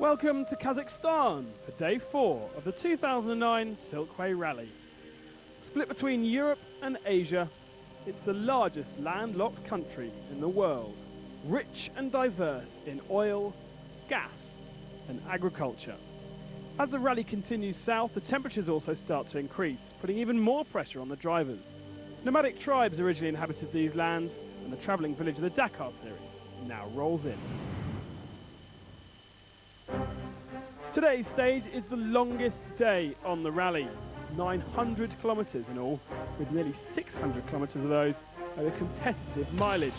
Welcome to Kazakhstan for day 4 of the 2009 Silkway Rally. Split between Europe and Asia, it's the largest landlocked country in the world, rich and diverse in oil, gas and agriculture. As the rally continues south, the temperatures also start to increase, putting even more pressure on the drivers. Nomadic tribes originally inhabited these lands, and the travelling village of the Dakar series now rolls in. Today's stage is the longest day on the rally, 900 kilometres in all, with nearly 600 kilometres of those over competitive mileage.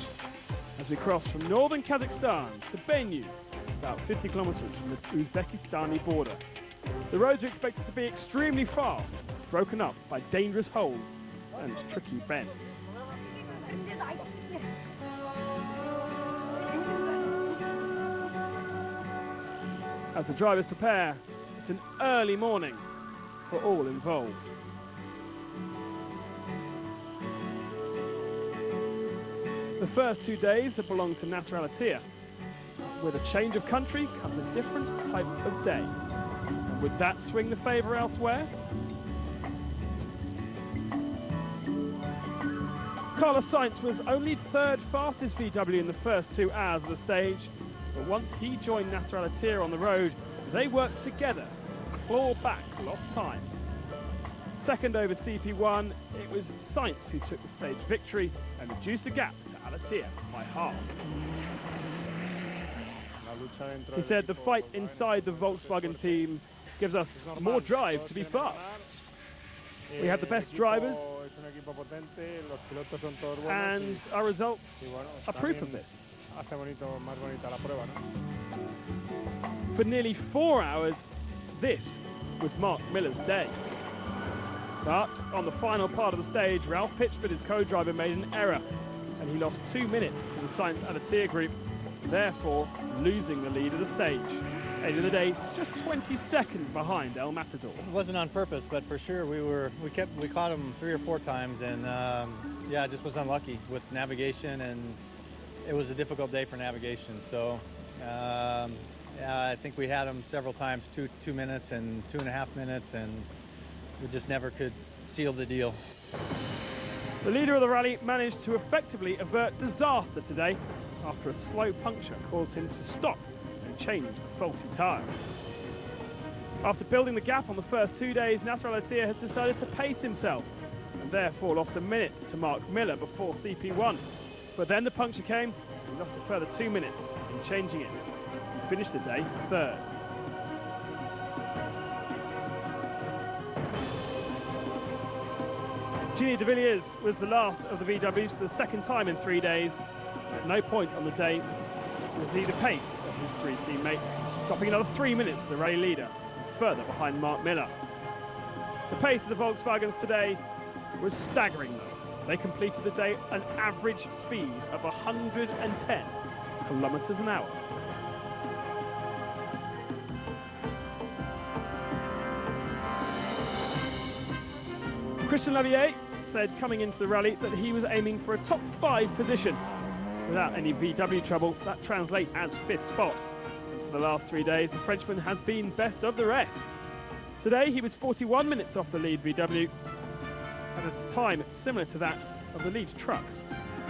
As we cross from northern Kazakhstan to Bainu, about 50 kilometres from the Uzbekistani border. The roads are expected to be extremely fast, broken up by dangerous holes and tricky bends. As the drivers prepare, it's an early morning for all involved. The first 2 days have belonged to Nasser Al Attiyah. With a change of country comes a different type of day. And would that swing the favour elsewhere? Carlos Sainz was only third fastest VW in the first 2 hours of the stage. But once he joined Nasser Al Attiyah on the road, they worked together to claw back lost time. Second over CP1, it was Sainz who took the stage victory and reduced the gap to Al Attiyah by half. He said the fight inside the Volkswagen team gives us more drive to be fast. We have the best drivers, and our results are proof of this. For nearly 4 hours, this was Mark Miller's day. But on the final part of the stage, Ralph Pitchford, his co-driver, made an error, and he lost 2 minutes to the Sainz Al Attiyah group, therefore losing the lead of the stage. End of the day, just 20 seconds behind El Matador. It wasn't on purpose, but for sure we caught him 3 or 4 times, and yeah, just was unlucky with navigation, and it was a difficult day for navigation. So yeah, I think we had him several times, 2 minutes and 2.5 minutes, and we just never could seal the deal. The leader of the rally managed to effectively avert disaster today after a slow puncture caused him to stop and change the faulty tyre. After building the gap on the first 2 days, Nasser Al Attiyah has decided to pace himself and therefore lost a minute to Mark Miller before CP1. But then the puncture came, and he lost a further 2 minutes in changing it. He finished the day third. Gini de Villiers was the last of the VWs for the second time in 3 days. At no point on the day was he the pace of his 3 teammates, dropping another 3 minutes to the rally leader, further behind Mark Miller. The pace of the Volkswagens today was staggering though. They completed the day at an average speed of 110 kilometers an hour. Christian Lavier said coming into the rally that he was aiming for a top 5 position. Without any VW trouble, that translates as 5th spot. And for the last 3 days, the Frenchman has been best of the rest. Today, he was 41 minutes off the lead VW, at a time similar to that of the lead trucks.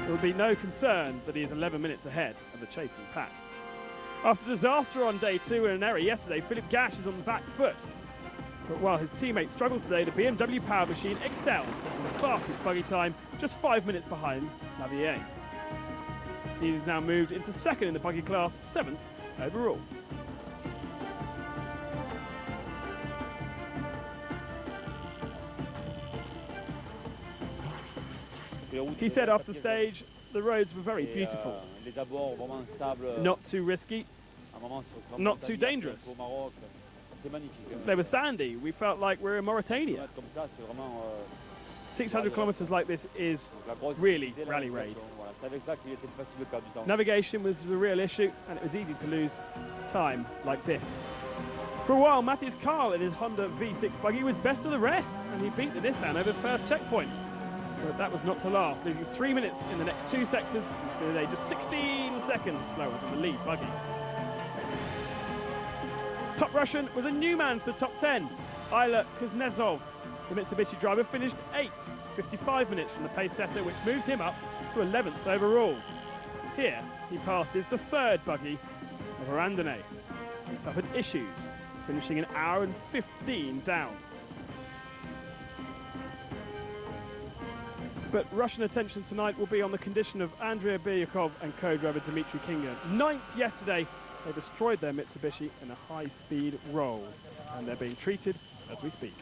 There will be no concern that he is 11 minutes ahead of the chasing pack. After disaster on day 2 and an error yesterday, Philippe Gache is on the back foot. But while his teammates struggle today, the BMW power machine excels, with the fastest buggy time, just 5 minutes behind Lavier. He is now moved into second in the buggy class, 7th overall. He said after the stage, the roads were very beautiful. Not too risky, not too dangerous. They were sandy. We felt like we're in Mauritania. 600 kilometers like this is really rally raid. Navigation was the real issue, and it was easy to lose time like this. For a while, Matthias Karl in his Honda V6 buggy was best of the rest, and he beat the Nissan over the first checkpoint. But that was not to last, losing 3 minutes in the next 2 sectors, which today just 16 seconds slower than the lead buggy. Top Russian was a new man to the top 10, Ilya Kuznetsov. The Mitsubishi driver finished 8th, 55 minutes from the pace setter, which moved him up to 11th overall. Here, he passes the third buggy of Arandane, who suffered issues, finishing an hour and 15 down. But Russian attention tonight will be on the condition of Andrei Biryakov and co-driver Dmitry Kinga. 9th yesterday, they destroyed their Mitsubishi in a high-speed roll, and they're being treated as we speak.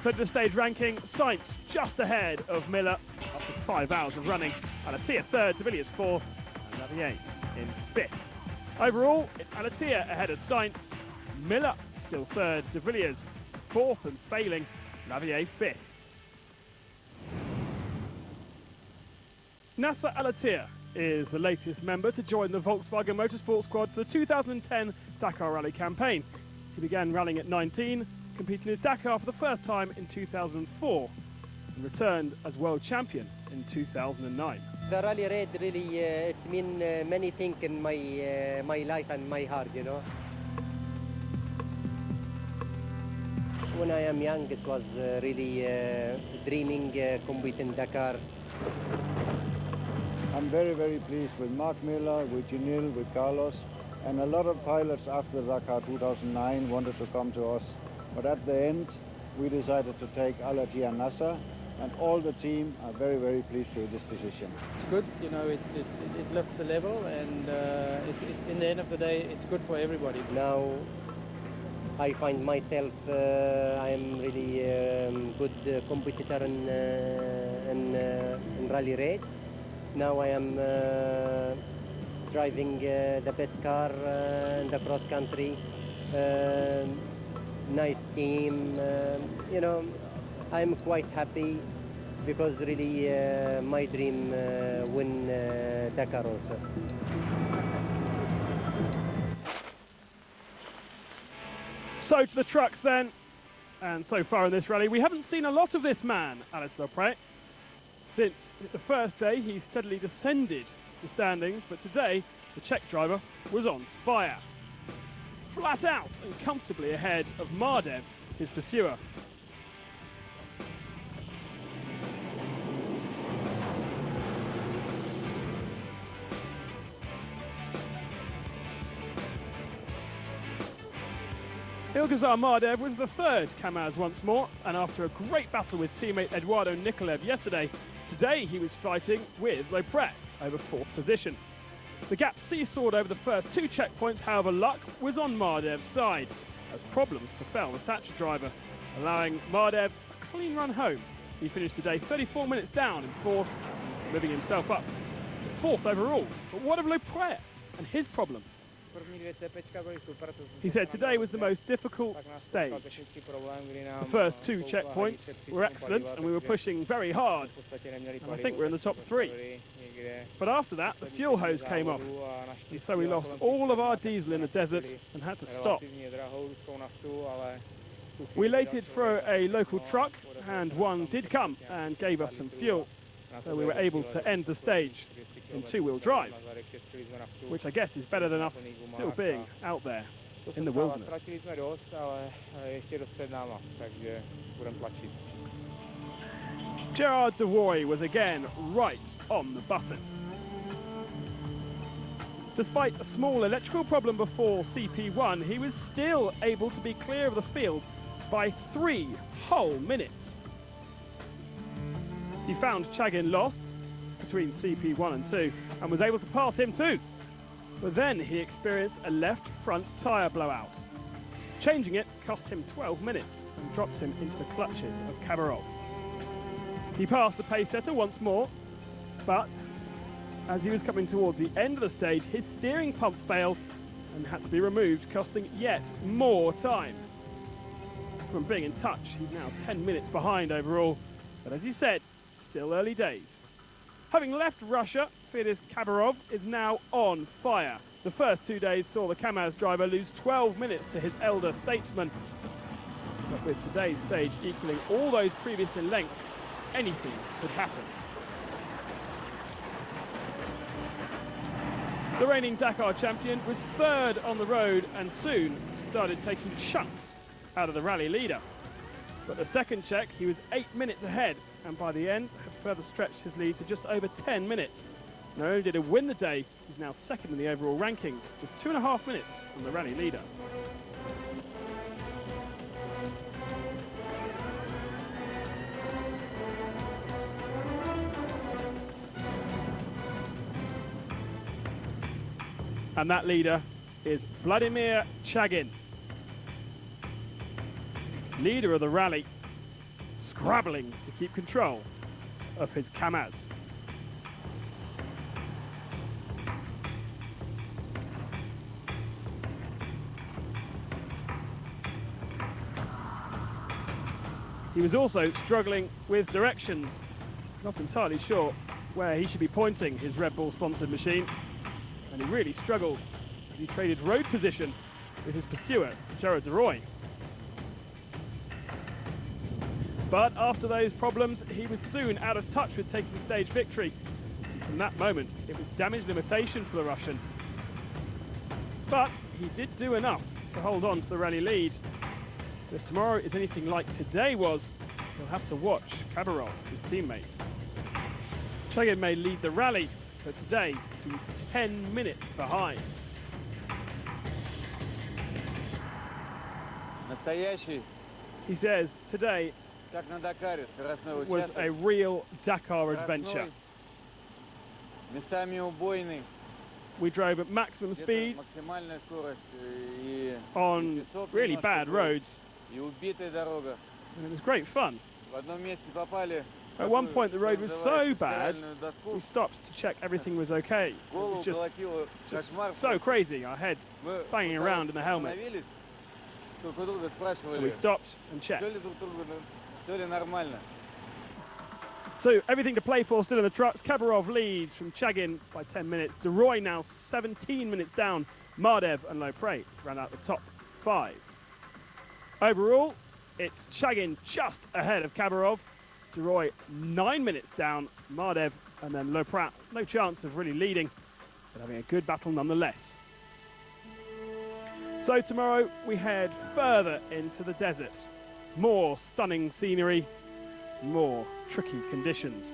Third the stage ranking, Sainz just ahead of Miller after 5 hours of running. Alatia third, de Villiers fourth, and Lavillers in fifth. Overall, it's Alatia ahead of Sainz, Miller still third, de Villiers fourth and failing, Lavillers fifth. Nasser Alatia is the latest member to join the Volkswagen Motorsport squad for the 2010 Dakar Rally campaign. He began rallying at 19, competing at Dakar for the first time in 2004, and returned as world champion in 2009. The rally raid really, it's mean many things in my life and my heart, you know. When I am young, it was really dreaming competing Dakar. I'm very, very pleased with Mark Miller, with Ginil, with Carlos, and a lot of pilots after Dakar 2009 wanted to come to us. But at the end, we decided to take Alatia and Nasser, and all the team are very, very pleased with this decision. It's good, you know, it lifts the level, and in the end of the day, it's good for everybody. Now, I find myself, I am really good competitor in rally raid. Now I am driving the best car in the cross country. Nice team, you know, I'm quite happy because really my dream win Dakar also. So to the trucks then, and so far in this rally we haven't seen a lot of this man, Alex Lopret. Since the first day he steadily descended the standings, but today the Czech driver was on fire. Flat out and comfortably ahead of Mardev, his pursuer. Ilgazar Mardev was the third Kamaz once more, and after a great battle with teammate Eduardo Nikolev yesterday, today he was fighting with Lopret over fourth position. The gap seesawed over the first two checkpoints, however luck was on Mardev's side, as problems befell the Thatcher driver, allowing Mardev a clean run home. He finished today 34 minutes down in fourth, moving himself up to fourth overall. But what of Lopret and his problems? He said today was the most difficult stage. The first two checkpoints were excellent and we were pushing very hard, and I think we're in the top three. But after that the fuel hose came off, and so we lost all of our diesel in the desert and had to stop. We waited for a local truck and one did come and gave us some fuel, so we were able to end the stage in two-wheel drive, which I guess is better than us still being out there in the wilderness. Gerard de Roy was again right on the button. Despite a small electrical problem before CP1, he was still able to be clear of the field by 3 whole minutes. He found Chagin lost between CP1 and 2 and was able to pass him too. But then he experienced a left front tyre blowout. Changing it cost him 12 minutes and dropped him into the clutches of Khabarov. He passed the pace setter once more, but as he was coming towards the end of the stage, his steering pump failed and had to be removed, costing yet more time. From being in touch, he's now 10 minutes behind overall, but as he said, still early days. Having left Russia, Fedis Khabarov is now on fire. The first 2 days saw the Kamaz driver lose 12 minutes to his elder statesman. But with today's stage equaling all those previous in length, anything could happen. The reigning Dakar champion was third on the road and soon started taking chunks out of the rally leader. But the second check, he was 8 minutes ahead, and by the end had further stretched his lead to just over 10 minutes. Not only did he win the day, he's now second in the overall rankings, just 2.5 minutes from the rally leader. And that leader is Vladimir Chagin, leader of the rally, scrabbling to keep control of his Kamaz. He was also struggling with directions, not entirely sure where he should be pointing his Red Bull sponsored machine, and he really struggled as he traded road position with his pursuer, Gerard de Roy. But after those problems, he was soon out of touch with taking stage victory. From that moment, it was damage limitation for the Russian. But he did do enough to hold on to the rally lead. If tomorrow is anything like today was, he'll have to watch Khabarov, his teammate. Chagin may lead the rally, but today he's 10 minutes behind. He says today was a real Dakar adventure. We drove at maximum speed on really bad roads, and it was great fun. At one point the road was so bad, we stopped to check everything was okay. It was just so crazy, our head banging around in the helmets. So we stopped and checked. So everything to play for still in the trucks. Khabarov leads from Chagin by 10 minutes. De Roy now 17 minutes down. Mardev and Lopre ran out the top 5. Overall, it's Chagin just ahead of Khabarov. De Roy 9 minutes down. Mardev and then Lopre, no chance of really leading, but having a good battle nonetheless. So tomorrow we head further into the desert. More stunning scenery, more tricky conditions.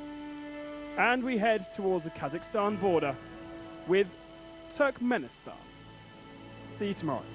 And we head towards the Kazakhstan border with Turkmenistan. See you tomorrow.